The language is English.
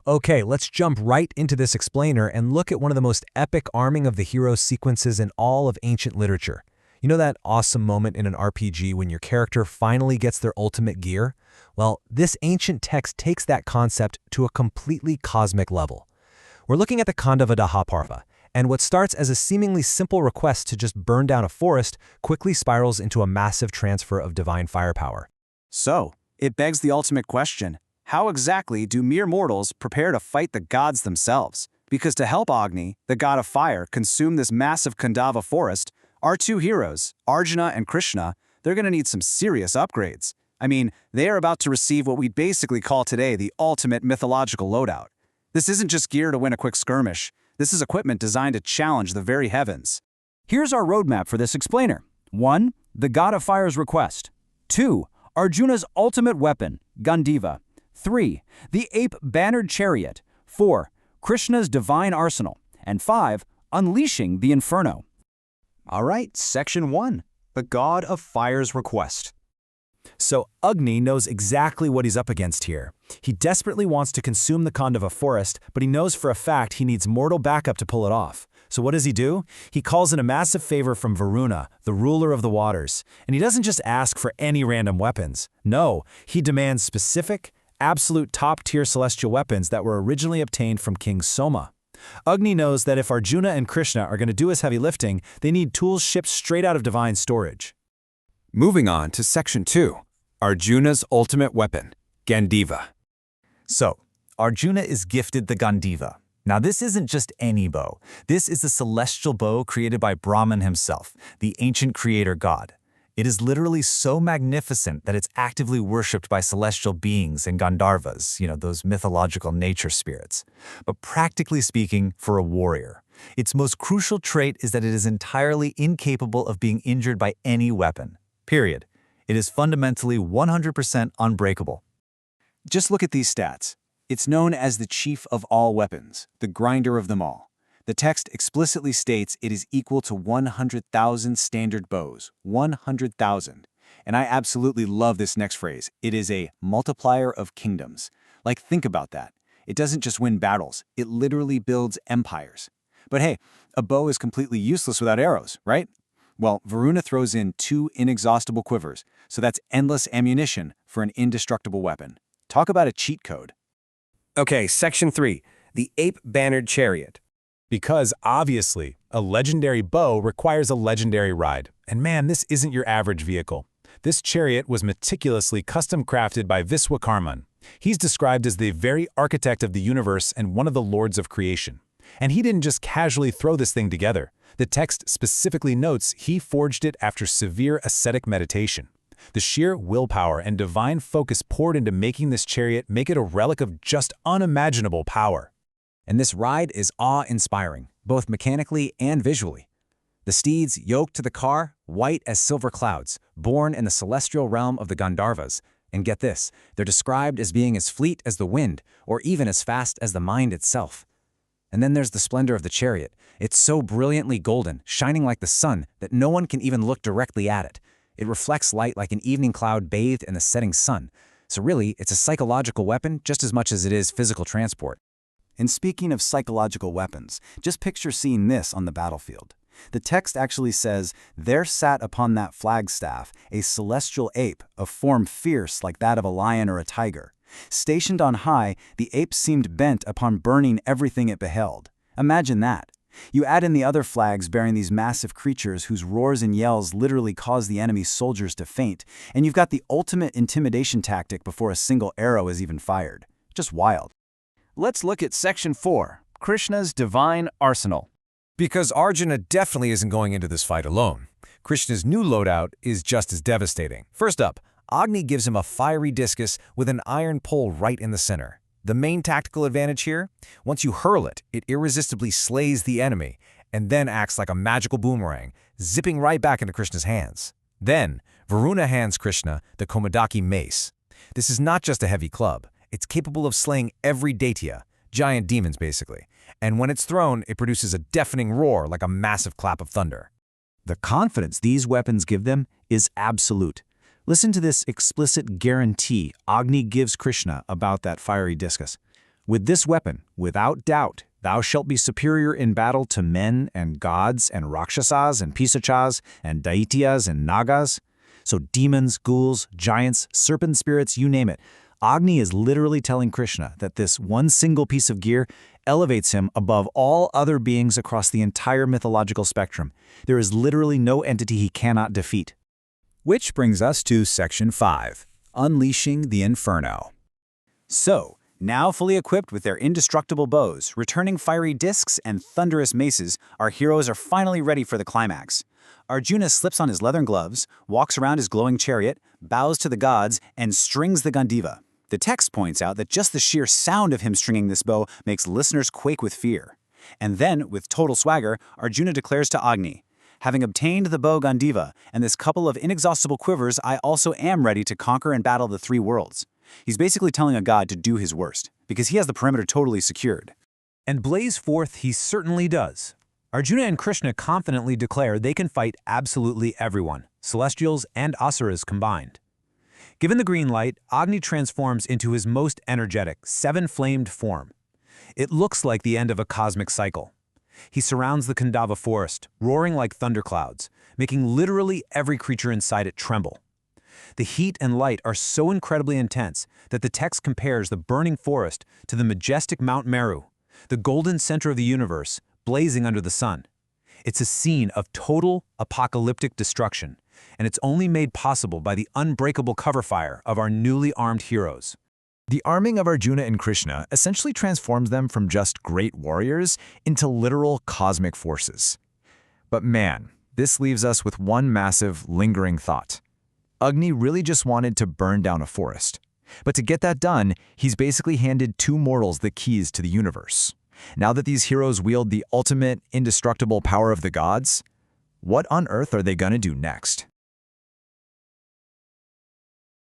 Okay, let's jump right into this explainer and look at one of the most epic arming of the hero sequences in all of ancient literature. You know that awesome moment in an RPG when your character finally gets their ultimate gear? Well, this ancient text takes that concept to a completely cosmic level. We're looking at the Khandava Mahabharata, and what starts as a seemingly simple request to just burn down a forest quickly spirals into a massive transfer of divine firepower. So, it begs the ultimate question. How exactly do mere mortals prepare to fight the gods themselves? Because to help Agni, the god of fire, consume this massive Khandava forest, our two heroes, Arjuna and Krishna, they're going to need some serious upgrades. I mean, they are about to receive what we'd basically call today the ultimate mythological loadout. This isn't just gear to win a quick skirmish. This is equipment designed to challenge the very heavens. Here's our roadmap for this explainer. 1. The god of fire's request. 2. Arjuna's ultimate weapon, Gandiva. 3. The ape-bannered chariot. 4. Krishna's divine arsenal. And 5. Unleashing the inferno. All right, Section 1. The God of Fire's request. So Agni knows exactly what he's up against here. He desperately wants to consume the Khandava forest, but he knows for a fact he needs mortal backup to pull it off. So what does he do? He calls in a massive favor from Varuna, the ruler of the waters. And he doesn't just ask for any random weapons. No, he demands specific, absolute top-tier celestial weapons that were originally obtained from King Soma. Agni knows that if Arjuna and Krishna are going to do his heavy lifting, they need tools shipped straight out of divine storage. Moving on to Section 2. Arjuna's ultimate weapon, Gandiva. So, Arjuna is gifted the Gandiva. Now this isn't just any bow. This is the celestial bow created by Brahman himself, the ancient creator god. It is literally so magnificent that it's actively worshipped by celestial beings and Gandharvas, those mythological nature spirits. But practically speaking, for a warrior, its most crucial trait is that it is entirely incapable of being injured by any weapon. Period. It is fundamentally 100% unbreakable. Just look at these stats. It's known as the chief of all weapons, the grinder of them all. The text explicitly states it is equal to 100,000 standard bows, 100,000. And I absolutely love this next phrase. It is a multiplier of kingdoms. Like, think about that. It doesn't just win battles, it literally builds empires. But hey, a bow is completely useless without arrows, right? Well, Varuna throws in 2 inexhaustible quivers, so that's endless ammunition for an indestructible weapon. Talk about a cheat code. Okay, Section 3. The ape-bannered chariot. Because, obviously, a legendary bow requires a legendary ride. And man, this isn't your average vehicle. This chariot was meticulously custom-crafted by Viswakarman. He's described as the very architect of the universe and one of the lords of creation. And he didn't just casually throw this thing together. The text specifically notes he forged it after severe ascetic meditation. The sheer willpower and divine focus poured into making this chariot make it a relic of just unimaginable power. And this ride is awe-inspiring, both mechanically and visually. The steeds yoked to the car, white as silver clouds, born in the celestial realm of the Gandharvas. And get this, they're described as being as fleet as the wind, or even as fast as the mind itself. And then there's the splendor of the chariot. It's so brilliantly golden, shining like the sun, that no one can even look directly at it. It reflects light like an evening cloud bathed in the setting sun. So really, it's a psychological weapon just as much as it is physical transport. And speaking of psychological weapons, just picture seeing this on the battlefield. The text actually says, "There sat upon that flagstaff a celestial ape, of form fierce like that of a lion or a tiger. Stationed on high, the ape seemed bent upon burning everything it beheld." Imagine that. You add in the other flags bearing these massive creatures whose roars and yells literally cause the enemy's soldiers to faint, and you've got the ultimate intimidation tactic before a single arrow is even fired. Just wild. Let's look at Section 4, Krishna's divine arsenal. Because Arjuna definitely isn't going into this fight alone. Krishna's new loadout is just as devastating. First up, Agni gives him a fiery discus with an iron pole right in the center. The main tactical advantage here? Once you hurl it, it irresistibly slays the enemy, and then acts like a magical boomerang, zipping right back into Krishna's hands. Then, Varuna hands Krishna the Kaumodaki mace. This is not just a heavy club. It's capable of slaying every daitya, giant demons basically, and when it's thrown, it produces a deafening roar like a massive clap of thunder. The confidence these weapons give them is absolute. Listen to this explicit guarantee Agni gives Krishna about that fiery discus. With this weapon, without doubt, thou shalt be superior in battle to men and gods and rakshasas and pisachas and daityas and nagas. So demons, ghouls, giants, serpent spirits, you name it. Agni is literally telling Krishna that this one single piece of gear elevates him above all other beings across the entire mythological spectrum. There is literally no entity he cannot defeat. Which brings us to Section 5, Unleashing the Inferno. So, now fully equipped with their indestructible bows, returning fiery discs, and thunderous maces, our heroes are finally ready for the climax. Arjuna slips on his leathern gloves, walks around his glowing chariot, bows to the gods, and strings the Gandiva. The text points out that just the sheer sound of him stringing this bow makes listeners quake with fear. And then, with total swagger, Arjuna declares to Agni, "Having obtained the bow Gandiva and this couple of inexhaustible quivers, I also am ready to conquer and battle the three worlds." He's basically telling a god to do his worst, because he has the perimeter totally secured. And blaze forth he certainly does. Arjuna and Krishna confidently declare they can fight absolutely everyone, celestials and asuras combined. Given the green light, Agni transforms into his most energetic, seven-flamed form. It looks like the end of a cosmic cycle. He surrounds the Khandava forest, roaring like thunderclouds, making literally every creature inside it tremble. The heat and light are so incredibly intense that the text compares the burning forest to the majestic Mount Meru, the golden center of the universe, blazing under the sun. It's a scene of total apocalyptic destruction, and it's only made possible by the unbreakable cover fire of our newly armed heroes. The arming of Arjuna and Krishna essentially transforms them from just great warriors into literal cosmic forces. But man, this leaves us with one massive, lingering thought. Agni really just wanted to burn down a forest. But to get that done, he's basically handed two mortals the keys to the universe. Now that these heroes wield the ultimate, indestructible power of the gods, what on earth are they gonna do next?